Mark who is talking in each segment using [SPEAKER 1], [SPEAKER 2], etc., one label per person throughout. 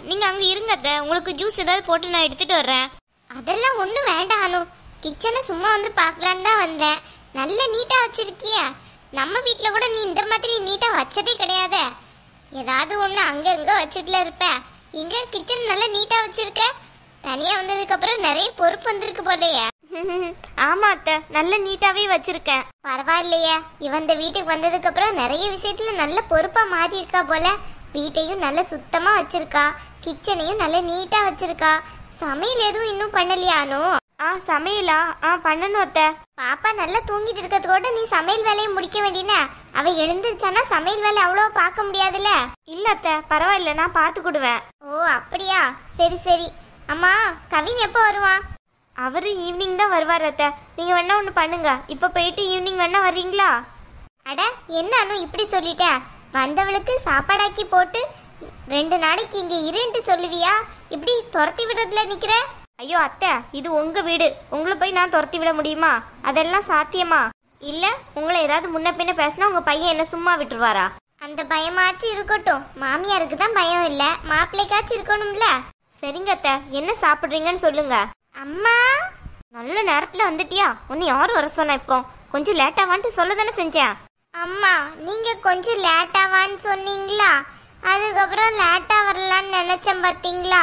[SPEAKER 1] நீங்க அங்க இருங்க அத்தை, உங்களுக்கு ஜூஸ் ஏதாவது போட்டு நான் எடுத்துட்டு வர்றேன்.
[SPEAKER 2] அதெல்லாம் ஒண்ணும் வேண்டாம் அனு, கிச்சனை சும்மா வந்து பார்க்கலான்னு தான் வந்தேன். நல்ல நீட்டா வச்சிருக்கிய. நம்ம வீட்ல கூட நீ இந்த மாதிரி நீட்டா வச்சதே கிடையாது. ஏதாவது ஒண்ணு அங்க இங்க வச்சுட்டுல இருப்ப. இங்க கிச்சன் நல்லா நீட்டா வச்சிருக்க. தனியா வந்ததுக்கு அப்புறம் நிறைய பொறுப்பு வந்திருக்கு போலயே.
[SPEAKER 1] ஆமா அத்தை, நல்ல நீட்டாவே வச்சிருக்கேன்.
[SPEAKER 2] பரவாயில்லையே, இவன் இந்த வீட்டுக்கு வந்ததுக்கு அப்புறம் நிறைய விஷயத்துல நல்ல பொறுப்பா மாறி இருக்கா போல. வீட்டையும் நல்ல சுத்தமா வச்சிருக்கா, கிச்சனையும் நல்ல நீட்டா வச்சிருக்கா. சமையல் எதுவும் இன்னும் பண்ணலையானோ?
[SPEAKER 1] சமையலா? பண்ணணும் அத்தை.
[SPEAKER 2] பாப்பா நல்லா தூங்கிட்டு இருக்கிறது கூட நீ சமையல் வேலையை முடிக்க வேண்டியன. அவ எழுந்திருச்சானா சமையல் வேலை அவ்வளவா பார்க்க முடியாதுல்ல.
[SPEAKER 1] இல்ல அத்தை, பரவாயில்ல, நான் பாத்துக்கிடுவேன்.
[SPEAKER 2] ஓ அப்படியா, சரி சரி. அம்மா, கவின் எப்போ வருவான்?
[SPEAKER 1] அவரு ஈவினிங் தான் வருவார் அத்தை. நீங்க வேணா ஒண்ணு பண்ணுங்க, இப்ப போயிட்டு ஈவினிங் வேணா வர்றீங்களா?
[SPEAKER 2] அட என்ன அனு இப்படி சொல்லிட்ட? வந்தவளுக்கு சாப்பாடாக்கி போட்டு 2 நாளைக்கு இங்க இருன்ட்டு சொல்லுவியா? இப்படி துரத்தி விடுறதுல நிக்கிற?
[SPEAKER 1] ஐயோ அத்தை, இது உங்க வீடு, உங்களை போய் நான் துரத்தி விட முடியுமா? அதெல்லாம் சாத்தியமா? இல்ல உங்களை ஏதாவது முன்ன பின்ன பேசினா உங்க பையன் என்ன சும்மா விட்டுருவாரா?
[SPEAKER 2] அந்த பயமாச்சு இருக்கட்டும், மாமியாருக்கு தான் பயம் இல்ல, மாப்பிள்ளைக்காச்சும் இருக்கணும்ல.
[SPEAKER 1] சரிங்க அத்தை, என்ன சாப்பிடுறீங்கன்னு சொல்லுங்க.
[SPEAKER 2] அம்மா,
[SPEAKER 1] நல்ல நேரத்துல வந்துட்டியா? உன்னை யாரும் வர சொன்னா? இப்போ கொஞ்சம் லேட்டாவான்ட்டு சொல்ல தானே செஞ்சேன்.
[SPEAKER 2] அம்மா நீங்க கொஞ்சம் லேட்டாவான்னு சொன்னீங்களா, அதுக்கப்புறம் லேட்டா வரலான்னு நினைச்சேன். பாத்தீங்களா,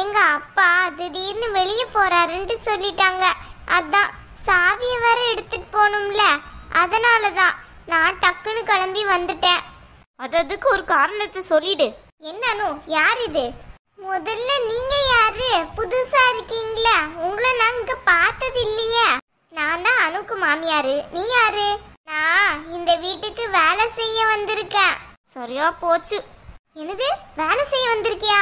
[SPEAKER 2] எங்க அப்பா திடீர்னு வெளியே போறாருன்ட்டு சொல்லிட்டாங்க. அதான் சாவியை வேற எடுத்துட்டு போகணும்ல, அதனாலதான் நான் டக்குன்னு கிளம்பி வந்துட்டேன்.
[SPEAKER 1] அதுக்கு ஒரு காரணத்தை சொல்லிடு.
[SPEAKER 2] என்னன்னு? யார் இது? முதல்ல நீங்க யாரு? புதுசா இருக்கீங்களா? உங்களை நாங்க பார்த்தது இல்லையே. நான் தான் அனுக்கு மாமியாரு. நீ யாரு? நான் இந்த வீட்டுக்கு வேலை செய்ய வந்திருக்கேன்.
[SPEAKER 1] சரியா போச்சு.
[SPEAKER 2] என்னது, வேலை செய்ய வந்திருக்கியா?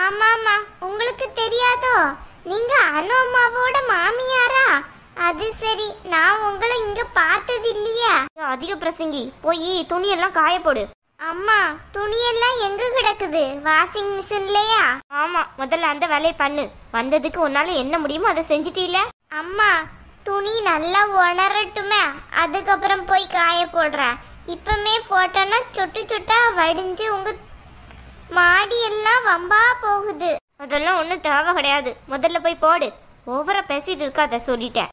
[SPEAKER 2] ஆமாமா, உங்களுக்கு தெரியாதோ? நீங்க அனு அம்மாவோட மாமியாரா? அது சரி, நான் உங்களை இங்க பார்த்தது இல்லையா.
[SPEAKER 1] அதிக பிரசங்கி, போய் துணியெல்லாம் காய போடு.
[SPEAKER 2] அம்மா, துணியெல்லாம் எங்க கிடக்குது? வாஷிங் மிஷின்லயா?
[SPEAKER 1] ஆமா, முதல்ல அந்த வேலையை பண்ணு. வந்ததுக்கு உன்னால என்ன முடியுமோ அதை செஞ்சிட்டீல.
[SPEAKER 2] அம்மா, துணி நல்லா உணரட்டுமே, அதுக்கப்புறம் போய் காய போடுறேன். இப்பமே போட்டோன்னா சொட்டு சொட்டா வடிஞ்சு உங்க மாடி எல்லாம் வம்பா போகுது.
[SPEAKER 1] அதெல்லாம் ஒன்றும் தேவை கிடையாது, முதல்ல போய் போடு. ஓவரா பேசிட்டு இருக்காத, சொல்லிட்டேன்.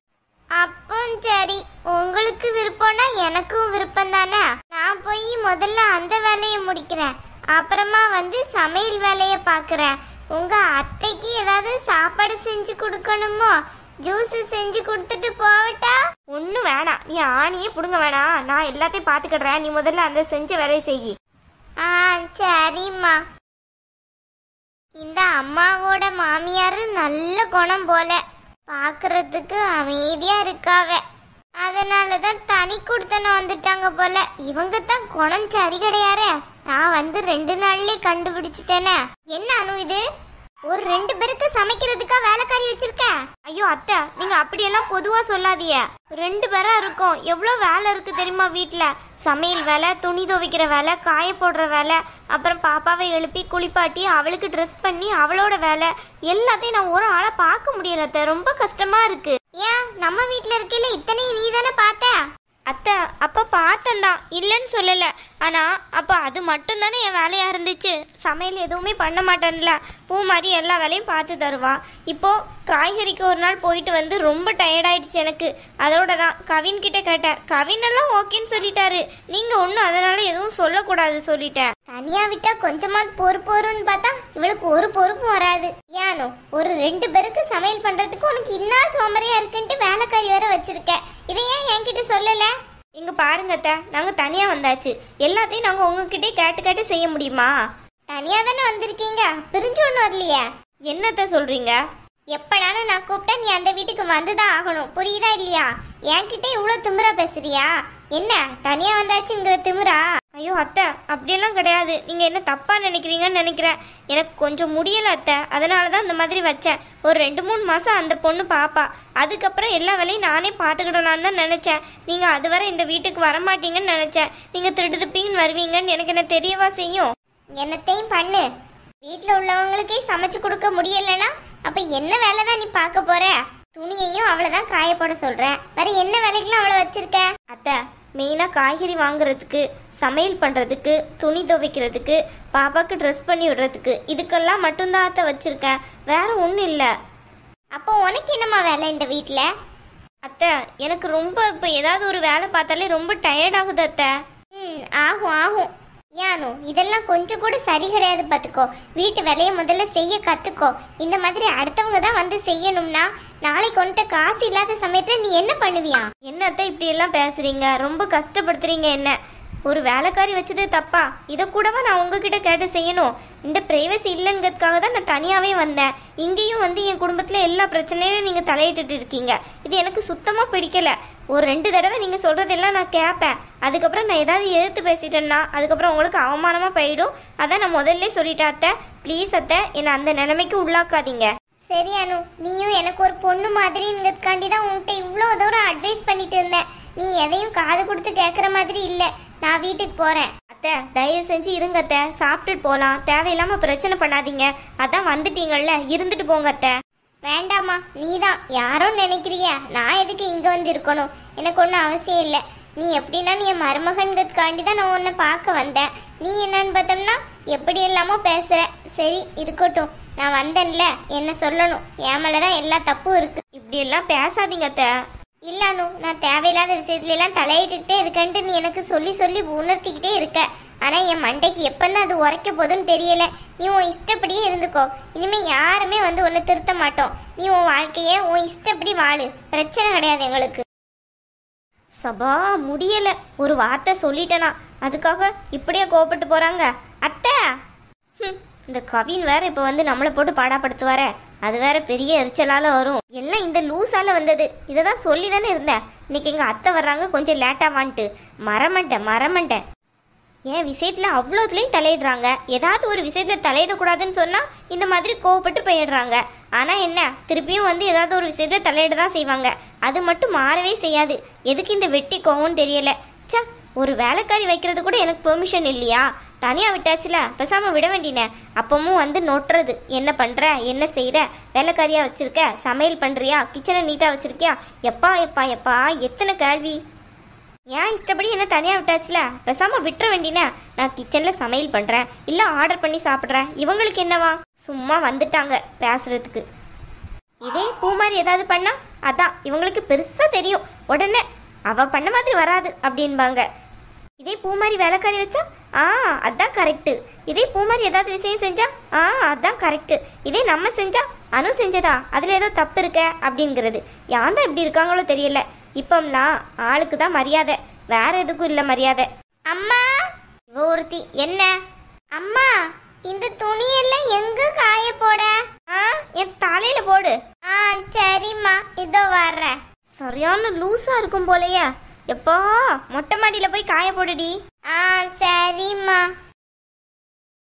[SPEAKER 2] அப்போ சரி, உங்களுக்கு விருப்பம்னா எனக்கும் விருப்பம் தானே. நான் போய் முதல்ல அந்த வேலையை முடிக்கிறேன், அப்புறமா வந்து சமையல் வேலையை பார்க்குறேன். உங்க அத்தைக்கு ஏதாவது சாப்பாடு செஞ்சு கொடுக்கணுமோ? ஜூஸ் செஞ்சு கொடுத்துட்டு போவட்டா?
[SPEAKER 1] ஒன்றும் வேணாம், நீ ஆணியே பிடுங்க வேணாம், நான் எல்லாத்தையும் பார்த்துக்கிடுறேன். நீ முதல்ல அந்த செஞ்ச வேலையை செய்.
[SPEAKER 2] சரிம்மா. இந்த அம்மாவோட மாமியாரு நல்ல குணம் போல, பாக்குறதுக்கு அமைதியா இருக்காவ. அதனாலதான் தனி கொடுத்தன வந்துட்டாங்க போல. இவங்க தான் குணம் சரி கிடையாரே. நான் வந்து 2 நாள்லயே கண்டுபிடிச்சிட்டேனே. என்ன அனு இது? ஒரு 2 பேருக்கு சமைக்கிறதுக்கா வேலைக்காரி வச்சிருக்க?
[SPEAKER 1] ஐயோ அத்தை, நீங்க அப்படியெல்லாம் பொதுவா சொல்லாதீங்க. 2 பேரா இருக்கோம், எவ்வளவு வேலை இருக்கு தெரியுமா வீட்டுல? சமையல் வேலை, துணி துவைக்கிற வேலை, காய போடுற வேலை, அப்புறம் பாப்பாவை எழுப்பி குளிப்பாட்டி அவளுக்கு ட்ரெஸ் பண்ணி அவளோட வேலை, எல்லாத்தையும் நான் ஒரு ஆளா பார்க்க முடியல அத்தை. ரொம்ப கஷ்டமா இருக்கு.
[SPEAKER 2] ஏன், நம்ம வீட்டுல இருக்கையில இத்தனையும் நீ தானே பார்த்த?
[SPEAKER 1] அத்தை, அப்ப பார்த்தேன்தான், இல்லைன்னு சொல்லல. ஆனா அப்ப அது மட்டும் தானே என் வேலையா இருந்துச்சு. சமையல் எதுவுமே பண்ண மாட்டேன்ல, பூ மாதிரி எல்லா வேலையும் பார்த்து தருவா. இப்போ காய்கறிக்கு ஒரு நாள் போயிட்டு வந்து ரொம்ப டயர்டாயிடுச்சு எனக்கு. அதோட தான் கவின் கிட்ட கேட்டேன். கவின் எல்லாம் ஓகேன்னு சொல்லிட்டாரு. நீங்க ஒன்றும் அதனால எதுவும் சொல்லக்கூடாது சொல்லிட்டேன்.
[SPEAKER 2] தனியா விட்டா கொஞ்சமா பொறுப்புன்னு பார்த்தா இவளுக்கு ஒரு பொறுப்பும் வராது. ஏனோ ஒரு 2 பேருக்கு சமையல் பண்றதுக்கு உனக்கு இன்னும் சோமரியா இருக்குன்ட்டு வேலைக்காரி வர வச்சிருக்க. இதை ஏன் என்கிட்ட சொல்லல?
[SPEAKER 1] இங்க பாருங்க அத்தை, நாங்க தனியா வந்தாச்சு. எல்லாத்தையும் நாங்க உங்ககிட்டே கேட்டு கேட்டு செய்ய முடியுமா?
[SPEAKER 2] தனியா தானே வந்திருக்கீங்க, பிரிஞ்சு ஒண்ணு வரலையா?
[SPEAKER 1] என்னத்த சொல்றீங்க?
[SPEAKER 2] எப்பனாலும் நான் கூப்பிட்டா நீ அந்த வீட்டுக்கு வந்துதான் ஆகணும், புரியுதா இல்லையா? என்கிட்ட இவ்வளவு திமிரா பேசுறியா? என்ன தனியா வந்தாச்சுங்கிற திமிரா?
[SPEAKER 1] ஐயோ அத்தை, அப்படியெல்லாம் கிடையாது. நீங்க என்ன தப்பா நினைக்கிறீங்கன்னு நினைக்கிறேன். எனக்கு கொஞ்சம் முடியல அத்தை, அதனாலதான் இந்த மாதிரி வச்சேன். ஒரு 2-3 மாசம் அந்த பொண்ணு பாப்பா, அதுக்கப்புறம் எல்லா வேலையும் நானே பாத்துக்கிடலான்னு தான் நினைச்சேன். நீங்க அதுவரை இந்த வீட்டுக்கு வரமாட்டீங்கன்னு நினைச்சேன். நீங்க திருடுதுப்பீங்கன்னு வருவீங்கன்னு எனக்கு என்ன தெரியவா செய்யும்?
[SPEAKER 2] என்னத்தையும் பண்ணு. வீட்டுல உள்ளவங்களுக்கே சமைச்சு கொடுக்க முடியலன்னா அப்ப என்ன வேலை தான் நீ பார்க்க போற? துணியையும் அவளைதான் காய போட சொல்ற, வேற என்ன வேலைக்கெல்லாம் அவளை வச்சிருக்க?
[SPEAKER 1] அத்தை, மெயினா காய்கறி வாங்குறதுக்கு, சமையல் பண்ணுறதுக்கு, துணி துவைக்கிறதுக்கு, பாப்பாவுக்கு ட்ரெஸ் பண்ணி விடுறதுக்கு, இதுக்கெல்லாம் மட்டும்தான் அத்தை வச்சுருக்கேன். வேற ஒன்றும் இல்லை.
[SPEAKER 2] அப்போ உனக்கு என்னம்மா வேலை இந்த வீட்டில்?
[SPEAKER 1] அத்தை எனக்கு ரொம்ப இப்போ ஏதாவது ஒரு வேலை பார்த்தாலே ரொம்ப டயர்ட் ஆகுது அத்தை.
[SPEAKER 2] ஆகும் ஆகும். யானு இதெல்லாம் கொஞ்சம் கூட சரி கிடையாது பார்த்துக்கோ. வீட்டு வேலையை முதல்ல செய்ய கற்றுக்கோ. இந்த மாதிரி அடுத்தவங்க தான் வந்து செய்யணும்னா நாளைக்கு வந்துட்டு காசு இல்லாத சமயத்தில் நீ என்ன பண்ணுவியா?
[SPEAKER 1] என்ன அத்தை இப்படி எல்லாம் பேசுறீங்க? ரொம்ப கஷ்டப்படுத்துறீங்க என்ன. ஒரு வேலைக்காரி வச்சது தப்பா? இதை கூடவா நான் உங்ககிட்ட கேட்டு செய்யணும்? இந்த பிரைவசி இல்லைங்கிறதுக்காக தான் நான் தனியாகவே வந்தேன். இங்கேயும் வந்து என் குடும்பத்தில் எல்லா பிரச்சனையும் நீங்கள் தலையிட்டு இருக்கீங்க. இது எனக்கு சுத்தமாக பிடிக்கல. ஒரு 2 தடவை நீங்கள் சொல்கிறதெல்லாம் நான் கேட்பேன். அதுக்கப்புறம் நான் ஏதாவது எதிர்த்து பேசிட்டேன்னா அதுக்கப்புறம் உங்களுக்கு அவமானமாக போயிடும். அதான் நான் முதல்ல சொல்லிட்டேன் அத்தை. ப்ளீஸ் அத்தை, என்னை அந்த நிலைமைக்கு உள்ளாக்காதீங்க.
[SPEAKER 2] சரி அனு, நீயும் எனக்கு ஒரு பொண்ணு மாதிரிங்கிறதுக்காண்டி தான் உன்கிட்ட இவ்வளோ தூரம் அட்வைஸ் பண்ணிட்டு இருந்தேன். நீ எதையும் காது கொடுத்து கேட்குற மாதிரி இல்லை. நான் வீட்டுக்கு போகிறேன்.
[SPEAKER 1] அத்தை தயவு செஞ்சு இருங்க அத்தை, சாப்பிட்டுட்டு போகலாம். தேவையில்லாமல் பிரச்சனை பண்ணாதீங்க. அதான் வந்துட்டீங்கள்ல, இருந்துட்டு போங்க அத்தை.
[SPEAKER 2] வேண்டாம்மா, நீ தான் யாரோ நினைக்கிறியா? நான் எதுக்கு இங்கே வந்து இருக்கணும்? எனக்கு ஒன்றும் அவசியம் இல்லை. நீ எப்படின்னா நீ என் மருமகன்கிறதுக்காண்டி தான் நான் உன்னை பார்க்க வந்தேன். நீ என்னன்னு பார்த்தோம்னா எப்படி எல்லாமோ பேசுகிற. சரி இருக்கட்டும், நான் வந்தேன்ல, என்ன சொல்லணும்? என் மேலே தான் எல்லா தப்பும் இருக்கு.
[SPEAKER 1] இப்படி எல்லாம் பேசாதீங்க அத்தை.
[SPEAKER 2] இல்லானு, நான் தேவையில்லாத விஷயத்துல எல்லாம் தலையிட்டுட்டே இருக்கேன்ட்டு நீ எனக்கு சொல்லி சொல்லி உணர்த்திக்கிட்டே இருக்க. ஆனா என் மண்டைக்கு எப்பதான் அது உரைக்க போதுன்னு தெரியல. நீ உன் இஷ்டப்படியே இருந்துக்கோ. இனிமே யாருமே வந்து உன்னை திருத்த மாட்டோம். நீ உன் வாழ்க்கைய உன் இஷ்டப்படி வாழு. பிரச்சனை கிடையாது எங்களுக்கு.
[SPEAKER 1] சபா முடியல. ஒரு வார்த்தை சொல்லிட்டேனா அதுக்காக இப்படியே கோபப்பட்டு போறாங்க அத்தை. இந்த கவின் வேற இப்ப வந்து நம்மளை போட்டு பாடாப்படுத்துவார. அது வேற பெரிய எரிச்சலால வரும். எல்லாம் இந்த லூஸால வந்தது. இதை தான் சொல்லி தானே இருந்தேன். இன்னைக்கு எங்க அத்தை வர்றாங்க, கொஞ்சம் லேட்டா வான்ட்டு. மறமாட்டேன். என் விஷயத்துல அவ்வளோத்துலேயும் தலையிடுறாங்க. ஏதாவது ஒரு விஷயத்துல தலையிடக்கூடாதுன்னு சொன்னா இந்த மாதிரி கோவப்பட்டு போயிடுறாங்க. ஆனா என்ன, திருப்பியும் வந்து ஏதாவது ஒரு விஷயத்துல தலையிட தான் செய்வாங்க. அது மட்டும் மாறவே செய்யாது. எதுக்கு இந்த வெட்டி கோவம்னு தெரியல. சா, ஒரு வேலைக்காரி வைக்கிறது கூட எனக்கு பெர்மிஷன் இல்லையா? தனியாக விட்டாச்சுல, பேசாமல் விட வேண்டினே. அப்பவும் வந்து நொட்டுறது. என்ன பண்ணுற, என்ன செய்கிற, வேலைக்காரியாக வச்சுருக்க, சமையல் பண்ணுறியா, கிச்சனை நீட்டாக வச்சுருக்கியா, எப்பா எத்தனை கேள்வி. ஏன் இஷ்டப்படி என்ன தனியாக விட்டாச்சுல, பேசாமல் விட்டுற வேண்டினே. நான் கிச்சனில் சமையல் பண்ணுறேன், இல்லை ஆர்டர் பண்ணி சாப்பிட்றேன். இவங்களுக்கு என்னவா? சும்மா வந்துட்டாங்க பேசுறதுக்கு. இதே பூ மாதிரி ஏதாவது பண்ணா அதான் இவங்களுக்கு பெருசாக தெரியும். உடனே அவள் பண்ண மாதிரி வராது அப்படின்பாங்க. இதே பூ மாதிரி வேலைக்காரி வச்சா அதான் கரெக்டு. இதே பூ மாதிரி ஏதாவது விஷயம் செஞ்சா அதான் கரெக்டு. இதே நம்ம செஞ்சா அனு செஞ்சதா, அதில் ஏதோ தப்பு இருக்க அப்படிங்கிறது. யான் தான் இப்படி இருக்காங்களோ தெரியல. இப்போம்லாம் ஆளுக்கு தான் மரியாதை, வேற எதுக்கும் இல்லை மரியாதை.
[SPEAKER 2] அம்மா,
[SPEAKER 1] இவ ஒருத்தி. என்ன
[SPEAKER 2] அம்மா, இந்த துணியெல்லாம் எங்க காய போட?
[SPEAKER 1] என் தலையில போடு.
[SPEAKER 2] சரிம்மா, இதோ வர்றேன்.
[SPEAKER 1] சரியான லூஸா இருக்கும் போலயே. எப்பா மொட்டை மாடியில போய் காய போடுடி.
[SPEAKER 2] சரிம்மா.